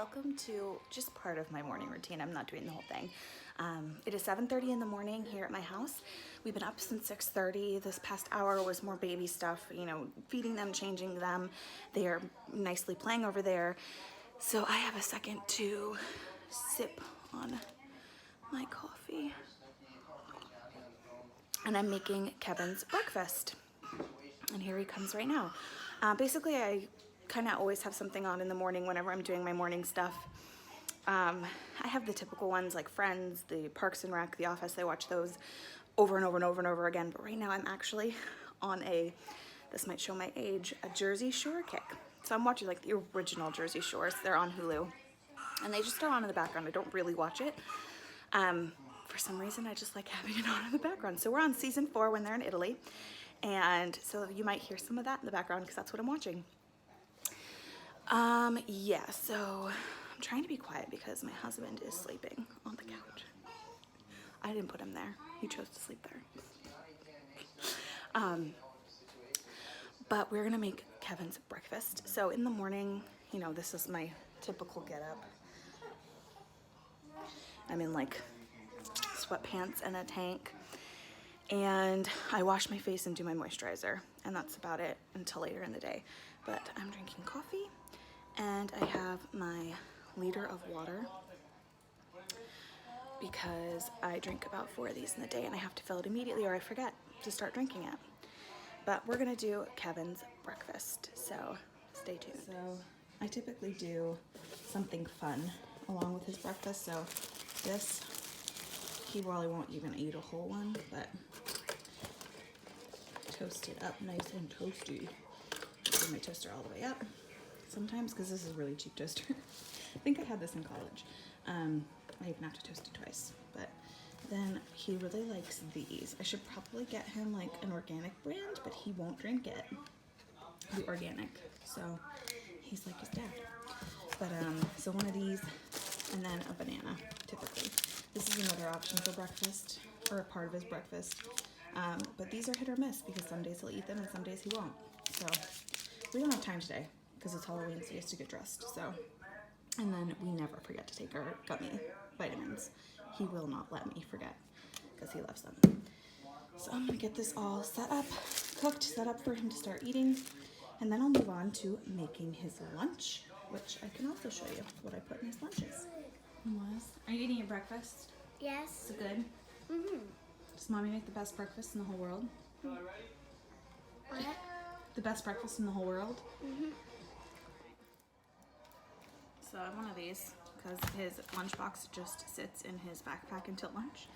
welcome to just part of my morning routine. I'm not doing the whole thing. It is 7:30 in the morning here at my house. We've been up since 6:30. This past hour was more baby stuff, feeding them, changing them. They are nicely playing over there. So I have a second to sip on my coffee. And I'm making Kevin's breakfast. And here he comes right now. Basically, I kind of always have something on in the morning whenever I'm doing my morning stuff. I have the typical ones like Friends, the Parks and Rec, The Office. I watch those over and over and over and over again. But right now I'm actually on this might show my age, a Jersey Shore kick. So I'm watching like the original Jersey Shores. They're on Hulu. And they just are on in the background. I don't really watch it. For some reason, I just like having it on in the background. So we're on season 4 when they're in Italy. And so you might hear some of that in the background because that's what I'm watching. Yeah, so I'm trying to be quiet because my husband is sleeping on the couch. I didn't put him there. He chose to sleep there. But we're gonna make Kevin's breakfast. So in the morning, this is my typical get up. I'm in like sweatpants and a tank. And I wash my face and do my moisturizer. And that's about it until later in the day. But I'm drinking coffee. And I have my liter of water because I drink about 4 of these in the day and I have to fill it immediately or I forget to start drinking it. But we're gonna do Kevin's breakfast, so stay tuned. So I typically do something fun along with his breakfast. So this, he probably won't even eat a whole one, but toast it up nice and toasty. Bring my toaster all the way up. Sometimes, because this is a really cheap toaster. I think I had this in college. I even have to toast it twice. But then he really likes these. I should probably get him like an organic brand, but he won't drink it. The organic. So he's like his dad. But so one of these and then a banana, typically. This is another option for breakfast, or a part of his breakfast. But these are hit or miss because some days he'll eat them and some days he won't. So we don't have time today because it's Halloween, so he has to get dressed. So, and then we never forget to take our gummy vitamins. He will not let me forget because he loves them. So I'm gonna get this all set up, cooked, set up for him to start eating, and then I'll move on to making his lunch, which I can also show you what I put in his lunches. Are you eating your breakfast? Yes. Is it good? Mm-hmm. Does Mommy make the best breakfast in the whole world? What? The best breakfast in the whole world? Mm-hmm. So I have one of these because his lunchbox just sits in his backpack until lunch.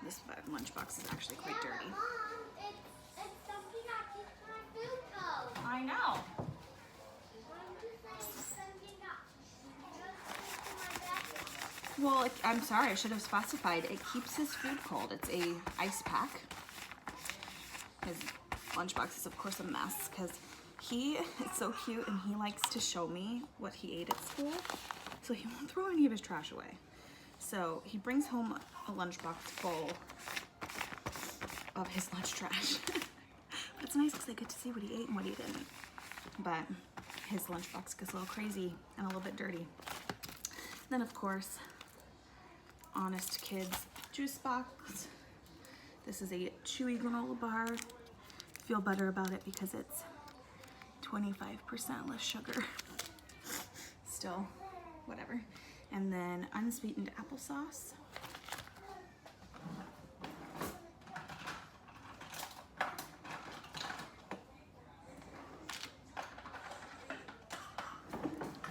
This lunchbox is actually quite dirty. Mom, it's something that keeps my food cold. I know. Well, I'm sorry, I should have specified. It keeps his food cold. It's a ice pack. His lunchbox is of course a mess because he is so cute and he likes to show me what he ate at school. So he won't throw any of his trash away. So he brings home a lunchbox full of his lunch trash. But it's nice because I get to see what he ate and what he didn't. But his lunchbox gets a little crazy and a little bit dirty. Then of course, Honest Kids juice box. This is a chewy granola bar. Feel better about it because it's 25% less sugar. Still, whatever. And then unsweetened applesauce.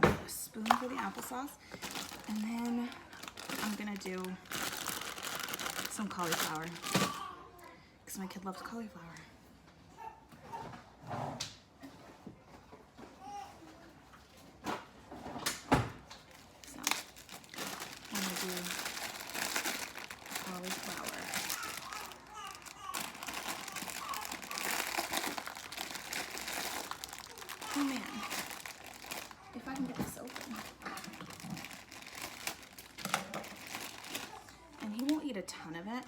A spoon for the applesauce. And then I'm gonna do some cauliflower because my kid loves cauliflower. So I'm gonna do cauliflower. Oh man, if I can get this open. And he won't eat a ton of it.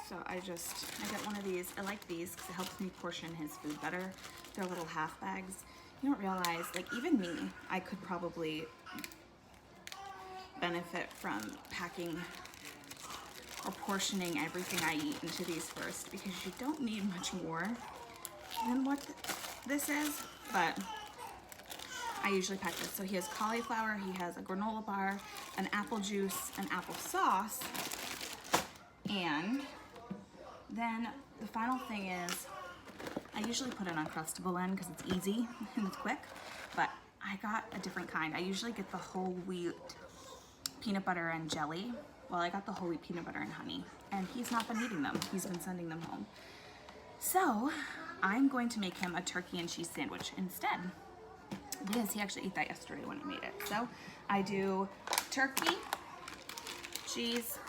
So I get one of these. I like these because it helps me portion his food better. They're little half bags. You don't realize, like even me, I could probably benefit from packing or portioning everything I eat into these first, because you don't need much more than what this is, but I usually pack this. So he has cauliflower, he has a granola bar, an apple juice, an apple sauce, and then the final thing is, I usually put an Uncrustable in because it's easy and it's quick, but I got a different kind. I usually get the whole wheat peanut butter and jelly. Well, I got the whole wheat peanut butter and honey, and he's not been eating them. He's been sending them home. So I'm going to make him a turkey and cheese sandwich instead, because he actually ate that yesterday when I made it. So I do turkey, cheese,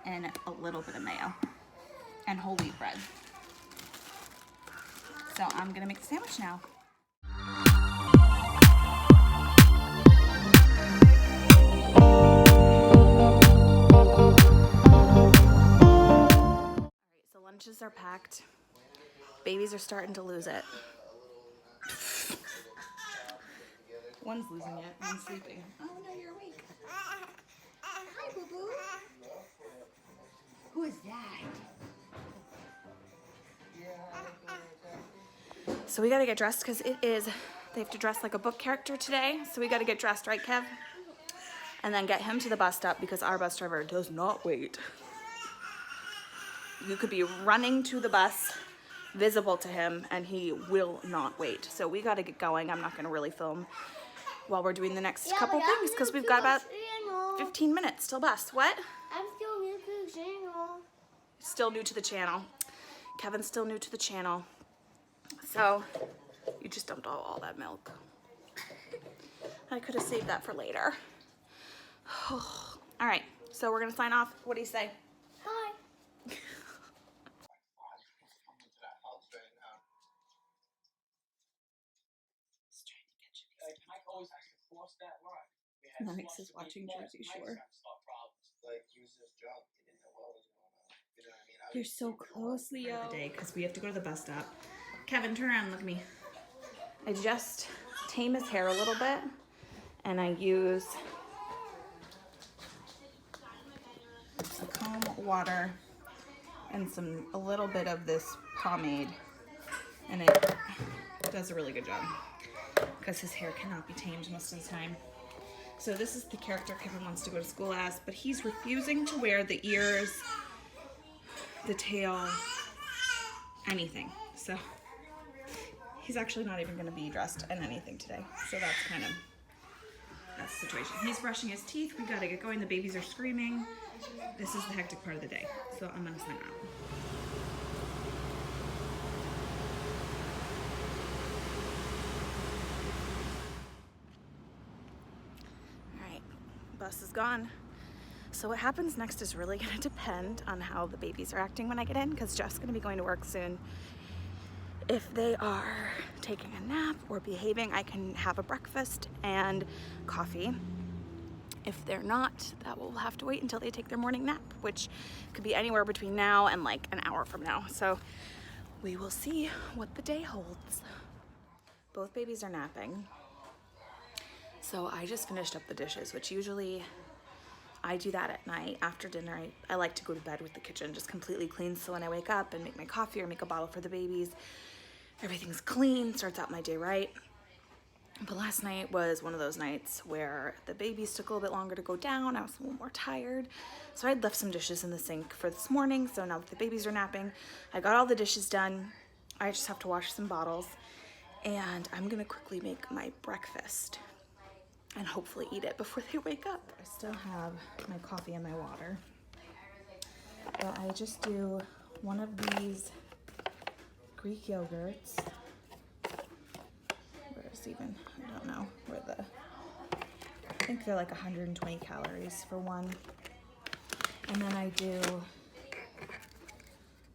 and a little bit of mayo, and whole wheat bread. So I'm gonna make the sandwich now. Alright, so lunches are packed. Babies are starting to lose it. One's losing it, one's sleeping. Oh no, you're awake. Hi, boo boo. Who is that? So we gotta get dressed because they have to dress like a book character today. So we gotta get dressed, right, Kev? And then get him to the bus stop because our bus driver does not wait. You could be running to the bus, visible to him, and he will not wait. So we gotta get going. I'm not gonna really film while we're doing the next couple things because we've got about 15 minutes till bus. What? I'm still new to the channel. Still new to the channel. Kevin's still new to the channel. So you just dumped all that milk. I could have saved that for later. All right, so we're gonna sign off. What do you say? Hi. Lennox is watching Jersey Shore. You're so close, Leo. Because we have to go to the bus stop. Kevin, turn around and look at me. I just tame his hair a little bit, and I use a comb, water, and a little bit of this pomade, and it does a really good job because his hair cannot be tamed most of the time. So this is the character Kevin wants to go to school as, but he's refusing to wear the ears, the tail, anything. So he's actually not even going to be dressed in anything today. So that's the situation. He's brushing his teeth. We got to get going. The babies are screaming. This is the hectic part of the day. So I'm going to sign out. Bus is gone. So what happens next is really going to depend on how the babies are acting when I get in, because Jeff's going to be going to work soon. If they are taking a nap or behaving, I can have a breakfast and coffee. If they're not, that will have to wait until they take their morning nap, which could be anywhere between now and like an hour from now. So we will see what the day holds. Both babies are napping. So I just finished up the dishes, which usually I do that at night after dinner. I like to go to bed with the kitchen just completely clean, so when I wake up and make my coffee or make a bottle for the babies, everything's clean, starts out my day right. But last night was one of those nights where the babies took a little bit longer to go down. I was a little more tired. So I'd left some dishes in the sink for this morning. So now that the babies are napping, I got all the dishes done. I just have to wash some bottles, and I'm gonna quickly make my breakfast and hopefully eat it before they wake up. I still have my coffee and my water, but I just do one of these Greek yogurts. Where's even, I don't know where I think they're like 120 calories for one. And then I do,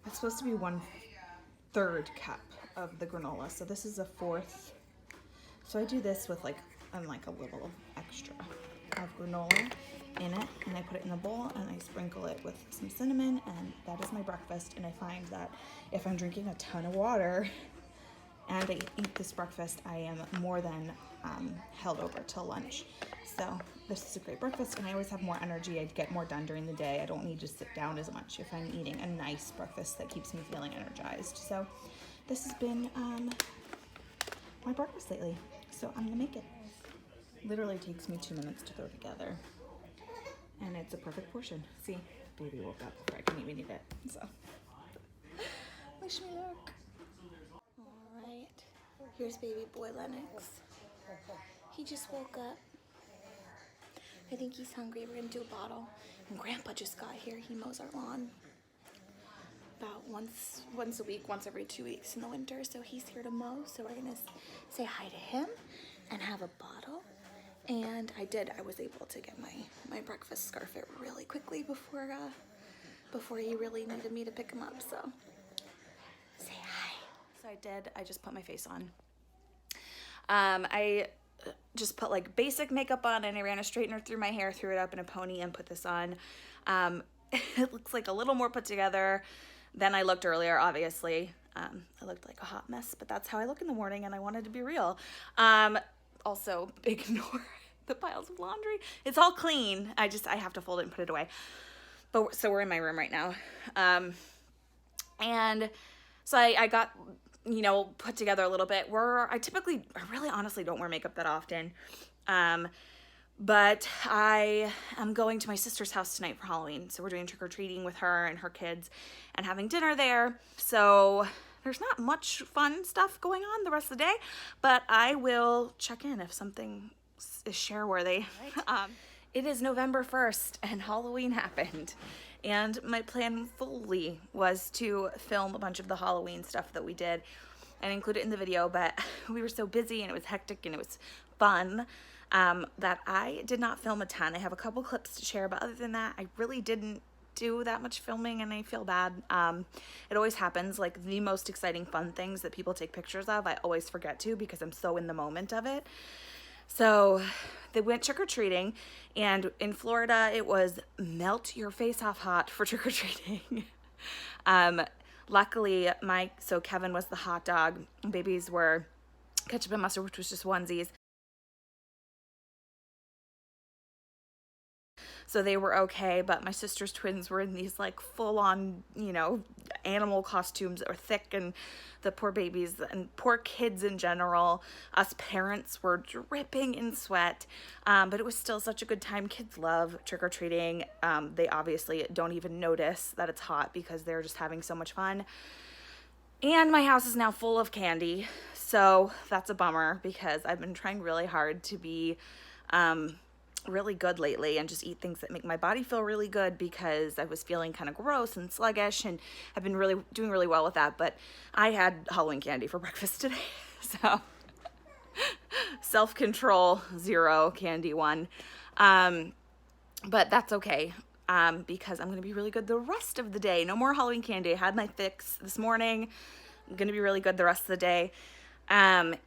it's supposed to be 1/3 cup of the granola. So this is a 1/4. So I do this with like a little extra of granola in it, and I put it in a bowl and I sprinkle it with some cinnamon, and that is my breakfast. And I find that if I'm drinking a ton of water and I eat this breakfast, I am more than held over till lunch. So this is a great breakfast, and I always have more energy. I get more done during the day. I don't need to sit down as much if I'm eating a nice breakfast that keeps me feeling energized. So this has been my breakfast lately. So I'm gonna make it. Literally takes me 2 minutes to throw together, and it's a perfect portion. See, baby woke up before I can even eat it. So wish me luck. All right, here's baby boy Lennox. He just woke up. I think he's hungry. We're gonna do a bottle. And Grandpa just got here. He mows our lawn about once a week, once every 2 weeks in the winter. So he's here to mow. So we're gonna say hi to him and have a bottle. And I was able to get my breakfast scarf it really quickly before he really needed me to pick him up. So say hi. So I did. I just put my face on. I just put like basic makeup on, and I ran a straightener through my hair, threw it up in a pony, and put this on. It looks like a little more put together than I looked earlier, obviously. I looked like a hot mess, but that's how I look in the morning, and I wanted to be real. Also, ignore the piles of laundry. It's all clean. I have to fold it and put it away. But so we're in my room right now. And so I got, put together a little bit. I really honestly don't wear makeup that often. But I am going to my sister's house tonight for Halloween. So we're doing trick-or-treating with her and her kids and having dinner there. So there's not much fun stuff going on the rest of the day, but I will check in if something is share-worthy. Right. It is November 1st and Halloween happened. And my plan fully was to film a bunch of the Halloween stuff that we did and include it in the video, but we were so busy and it was hectic and it was fun that I did not film a ton. I have a couple clips to share, but other than that, I really didn't do that much filming, and I feel bad. It always happens, like the most exciting fun things that people take pictures of, I always forget to because I'm so in the moment of it. So they went trick-or-treating, and in Florida it was melt your face off hot for trick-or-treating. Luckily so Kevin was the hot dog, babies were ketchup and mustard, which was just onesies. So they were okay, but my sister's twins were in these like full-on, animal costumes that were thick, and the poor babies and poor kids in general, us parents were dripping in sweat, but it was still such a good time. Kids love trick-or-treating. They obviously don't even notice that it's hot because they're just having so much fun. And my house is now full of candy, so that's a bummer because I've been trying really hard to be really good lately and just eat things that make my body feel really good because I was feeling kind of gross and sluggish, and I've been doing really well with that. But I had Halloween candy for breakfast today, so self-control 0, candy 1. But that's okay because I'm gonna be really good the rest of the day. No more Halloween candy. I had my fix this morning. I'm gonna be really good the rest of the day. And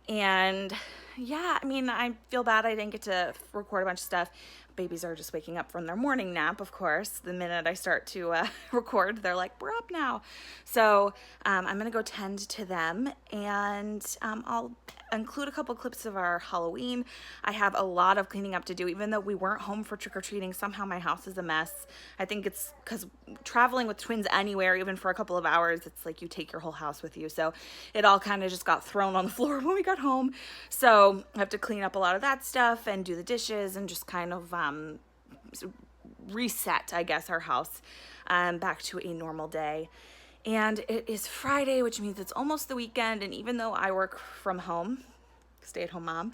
yeah, I feel bad I didn't get to record a bunch of stuff. Babies are just waking up from their morning nap, of course. The minute I start to record, they're like, we're up now. So I'm going to go tend to them, and I'll include a couple clips of our Halloween. I have a lot of cleaning up to do. Even though we weren't home for trick-or-treating, somehow my house is a mess. I think it's because traveling with twins anywhere, even for a couple of hours, it's like you take your whole house with you. So it all kind of just got thrown on the floor when we got home. So I have to clean up a lot of that stuff and do the dishes and just kind of reset, I guess, our house back to a normal day. And it is Friday, which means it's almost the weekend. And even though I work from home, stay-at-home mom,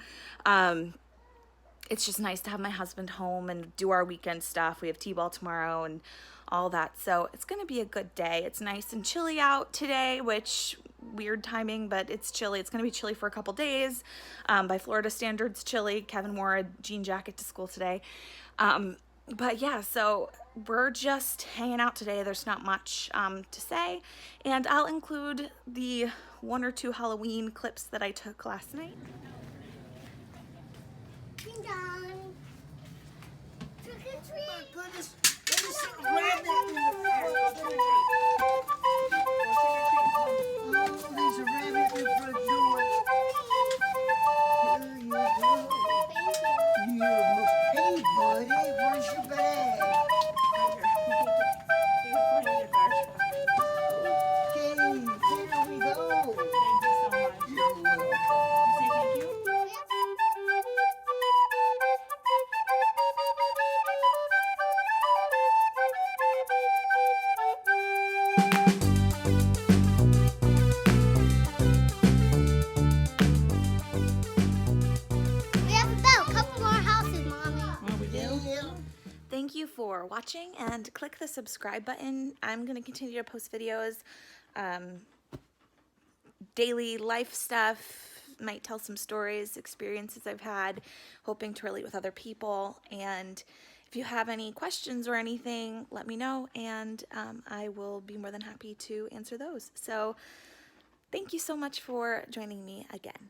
it's just nice to have my husband home and do our weekend stuff. We have t-ball tomorrow and all that. So it's going to be a good day. It's nice and chilly out today, which weird timing, but it's chilly. It's going to be chilly for a couple days. By Florida standards, chilly. Kevin wore a jean jacket to school today. But yeah, so we're just hanging out today. There's not much to say, and I'll include the 1 or 2 Halloween clips that I took last night. Ding dong. Trick or treat. Oh my goodness. Let me see. Grab that. Oh, there's a rabbit in the front door. Here you go. you for watching, and click the subscribe button. I'm going to continue to post videos, daily life stuff, might tell some stories, experiences I've had, hoping to relate with other people. And if you have any questions or anything, let me know, and I will be more than happy to answer those. So thank you so much for joining me again.